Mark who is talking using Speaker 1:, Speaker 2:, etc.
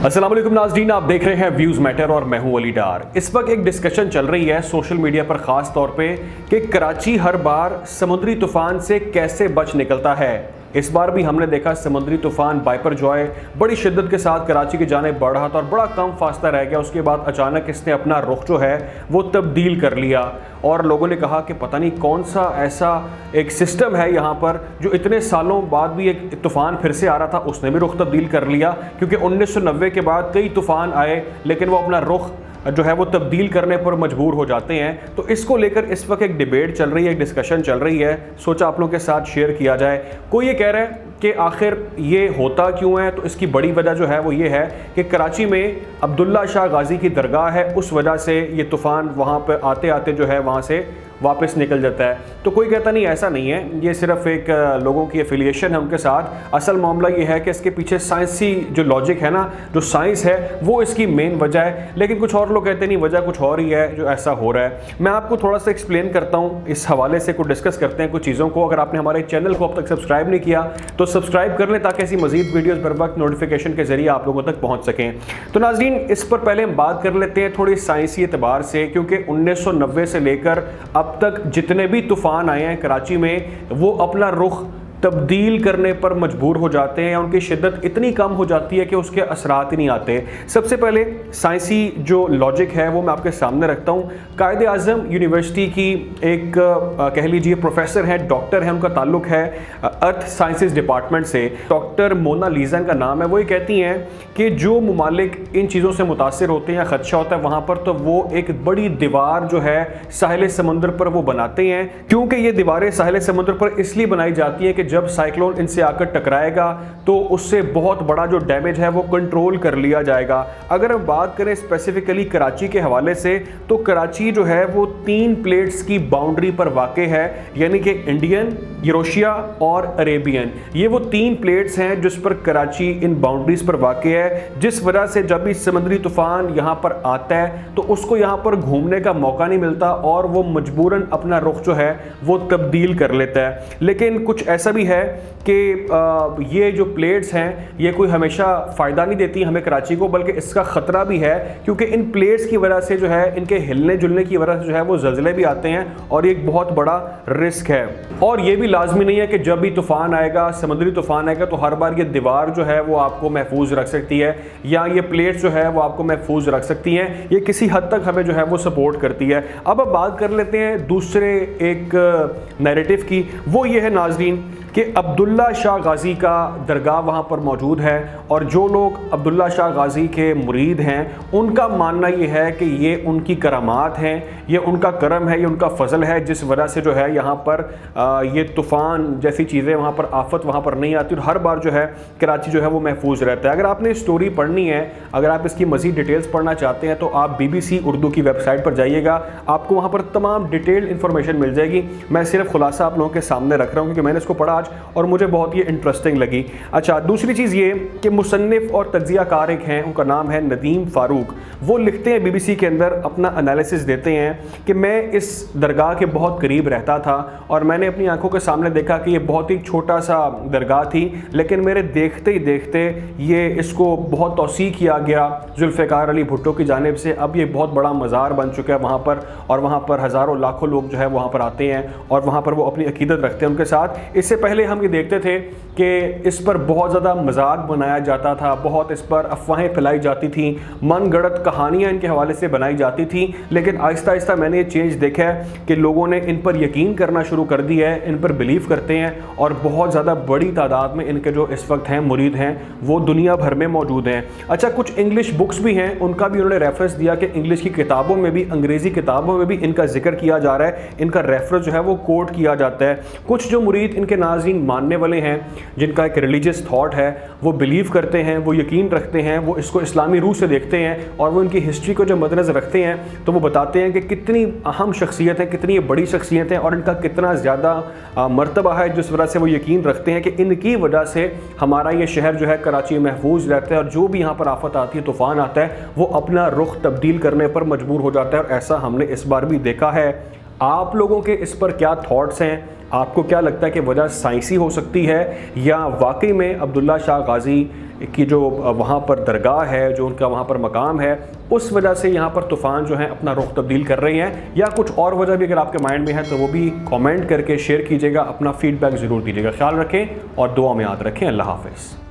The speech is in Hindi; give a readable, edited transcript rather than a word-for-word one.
Speaker 1: अस्सलाम वालेकुम नाज़रीन, आप देख रहे हैं व्यूज़ मैटर और मैं हूं अली डार। इस वक्त एक डिस्कशन चल रही है सोशल मीडिया पर ख़ास तौर पे कि कराची हर बार समुद्री तूफ़ान से कैसे बच निकलता है। इस बार भी हमने देखा समुद्री तूफ़ान बाइपरजॉय बड़ी शिद्दत के साथ कराची की जानिब बढ़ रहा था और बड़ा कम फासला रह गया। उसके बाद अचानक इसने अपना रुख जो है वो तब्दील कर लिया और लोगों ने कहा कि पता नहीं कौन सा ऐसा एक सिस्टम है यहाँ पर जो इतने सालों बाद भी एक तूफ़ान फिर से आ रहा था, उसने भी रुख तब्दील कर लिया। क्योंकि 1990 के बाद कई तूफ़ान आए लेकिन वो अपना रुख जो है वो तब्दील करने पर मजबूर हो जाते हैं। तो इसको लेकर इस वक्त एक डिबेट चल रही है, एक डिस्कशन चल रही है, सोचा आप लोगों के साथ शेयर किया जाए। कोई ये कह रहा है कि आखिर ये होता क्यों है, तो इसकी बड़ी वजह जो है वो ये है कि कराची में अब्दुल्ला शाह गाजी की दरगाह है, उस वजह से ये तूफ़ान वहाँ पर आते आते जो है वहाँ से वापस निकल जाता है। तो कोई कहता नहीं ऐसा नहीं है, ये सिर्फ एक लोगों की एफिलिएशन है उनके साथ। असल मामला ये है कि इसके पीछे साइंसी जो लॉजिक है ना, जो साइंस है वो इसकी मेन वजह है। लेकिन कुछ और लोग कहते नहीं, वजह कुछ और ही है जो ऐसा हो रहा है। मैं आपको थोड़ा सा एक्सप्लेन करता हूँ, इस हवाले से कुछ डिस्कस करते हैं कुछ चीज़ों को। अगर आपने हमारे चैनल को अब तक सब्सक्राइब नहीं किया तो सब्सक्राइब कर लें ताकि ऐसी मजीद वीडियोज़ बर वक्त नोटिफिकेशन के जरिए आप लोगों तक पहुँच सकें। तो नाज़रीन, इस पर पहले हम बात कर लेते हैं थोड़ी साइंसी एतबार से, क्योंकि 1990 से लेकर अब तक जितने भी तूफ़ान आए हैं कराची में वो अपना रुख तब्दील करने पर मजबूर हो जाते हैं या उनकी शिद्दत इतनी कम हो जाती है कि उसके असरात ही नहीं आते। सबसे पहले साइंसी जो लॉजिक है वो मैं आपके सामने रखता हूँ। कायदे आज़म यूनिवर्सिटी की एक कह लीजिए प्रोफेसर हैं, डॉक्टर हैं, उनका ताल्लुक है अर्थ साइंसेज डिपार्टमेंट से, डॉक्टर मोना लीज़ा का नाम है। वो ये कहती हैं कि जो ममालिक इन चीज़ों से मुतासिर होते हैं या खदशा होता है वहाँ पर, तो वो एक बड़ी दीवार जो है साहिल समुद्र पर वो बनाते हैं। क्योंकि ये दीवारें साहिल समुद्र पर इसलिए बनाई जाती हैं कि जब साइक्लोन इनसे आकर टकराएगा तो उससे बहुत बड़ा जो डैमेज है वो कंट्रोल कर लिया जाएगा। अगर हम बात करें स्पेसिफिकली कराची के हवाले से, तो कराची जो है वो 3 प्लेट्स की बाउंड्री पर वाक़ है, यानी कि इंडियन, यूरोशिया और अरेबियन। ये वो 3 प्लेट्स हैं जिस पर कराची इन बाउंड्रीज पर वाक़ है, जिस वजह से जब भी समुद्री तूफ़ान यहाँ पर आता है तो उसको यहाँ पर घूमने का मौका नहीं मिलता और वो मजबूरन अपना रुख जो है वो तब्दील कर लेता है। लेकिन कुछ ऐसा भी है कि ये जो प्लेट्स हैं ये कोई हमेशा फ़ायदा नहीं देती हमें कराची को, बल्कि इसका ख़तरा भी है, क्योंकि इन प्लेट्स की वजह से जो है इनके हिलने जुलने की वजह से जो है वो ज़लज़ले भी आते हैं और ये एक बहुत बड़ा रिस्क है। और ये भी लाजमी नहीं है कि जब भी तूफ़ान आएगा, समुद्री तूफ़ान आएगा, तो हर बार ये दीवार जो है वो आपको महफूज रख सकती है या ये प्लेट्स जो है वो आपको महफूज रख सकती हैं। ये किसी हद तक हमें जो है वो सपोर्ट करती है। अब बात कर लेते हैं दूसरे एक नैरेटिव की। वो ये है नाज़रीन कि अब्दुल्ला शाह गाजी का दरगाह वहाँ पर मौजूद है और जो लोग अब्दुल्ला शाह गाजी के मुरीद हैं उनका मानना ये है कि ये उनकी करामात हैं, ये उनका करम है, ये उनका फ़ज़ल है, जिस वजह से जो है यहाँ पर ये तूफ़ान जैसी चीज़ें वहाँ पर, आफत वहाँ पर नहीं आती और हर बार जो है कराची जो है वो महफूज रहता है। अगर आपने स्टोरी पढ़नी है, अगर आप इसकी मज़ीद डिटेल्स पढ़ना चाहते हैं तो आप BBC उर्दू की वेबसाइट पर जाइएगा, आपको वहाँ पर तमाम डिटेल्ड इन्फॉर्मेशन मिल जाएगी। मैं सिर्फ खुलासा आप लोगों के सामने रख रहा हूँ क्योंकि मैंने इसको पढ़ा आज और मुझे बहुत ही इंटरेस्टिंग लगी। अच्छा, दूसरी चीज़ ये कि मुसन्निफ़ और तज्ज़िया कार एक हैं, उनका नाम है नदीम फ़ारूक। वो लिखते हैं BBC के अंदर, अपना एनालिसिस देते हैं कि मैं इस दरगाह के बहुत करीब रहता था और मैंने अपनी आंखों के सामने देखा कि ये बहुत ही छोटा सा दरगाह थी, लेकिन मेरे देखते ही देखते ये इसको बहुत तौसी किया गया जुल्फ़िकार अली भुट्टो की जानिब से। अब ये बहुत बड़ा मज़ार बन चुका है वहाँ पर और वहाँ पर हज़ारों लाखों लोग जो है वहाँ पर आते हैं और वहाँ पर वो अपनी अकीदत रखते हैं उनके साथ। इससे पहले हम ये देखते थे कि इस पर बहुत ज़्यादा मजाक बनाया जाता था, बहुत इस पर अफवाहें फैलाई जाती थी, मन गढ़ंत कहानियाँ इनके हवाले से बनाई जाती थी। लेकिन आहिस्ता आहिस्ता मैंने ये चेंज देखा है कि लोगों ने इन पर यकीन करना शुरू कर दिया है, इन पर बिलीव करते हैं और बहुत ज़्यादा बड़ी तादाद में इनके जो इस वक्त हैं मुरीद हैं वो दुनिया भर में मौजूद हैं। अच्छा, कुछ इंग्लिश बुक्स भी हैं, उनका भी उन्होंने रेफरेंस दिया कि इंग्लिश की किताबों में भी, अंग्रेज़ी किताबों में भी इनका जिक्र किया जा रहा है, इनका रेफरेंस जो है वो कोट किया जाता है। कुछ जो मुरीद इनके नाज़रीन मानने वाले हैं, जिनका एक रिलीजियस थॉट है, वो बिलीव करते हैं, वो यकीन रखते हैं, वो इसको इस्लामी रूह से देखते हैं और वो इनकी हिस्ट्री को जब मद्देनज़र रखते हैं तो वो बताते हैं कि कितनी अहम शख्सियत है, कितनी बड़ी शख्सियत है और इनका कितना ज़्यादा मर्तबा है, जिस वजह से वो यकीन रखते हैं कि इनकी वजह से हमारा ये शहर जो है कराची महफूज रहता है और जो भी यहाँ पर आफत आती है, तूफ़ान आता है, वो अपना रुख तब्दील करने पर मजबूर हो जाता है और ऐसा हमने इस बार भी देखा है। आप लोगों के इस पर क्या थॉट्स हैं? आपको क्या लगता है कि वजह साइंसी हो सकती है या वाकई में अब्दुल्ला शाह गाजी की जो वहाँ पर दरगाह है, जो उनका वहाँ पर मकाम है, उस वजह से यहाँ पर तूफ़ान जो है अपना रुख तब्दील कर रही हैं, या कुछ और वजह भी अगर आपके माइंड में है तो वो भी कमेंट करके शेयर कीजिएगा, अपना फीडबैक ज़रूर दीजिएगा। ख्याल रखें और दुआ में याद रखें। अल्लाह हाफ़िज़।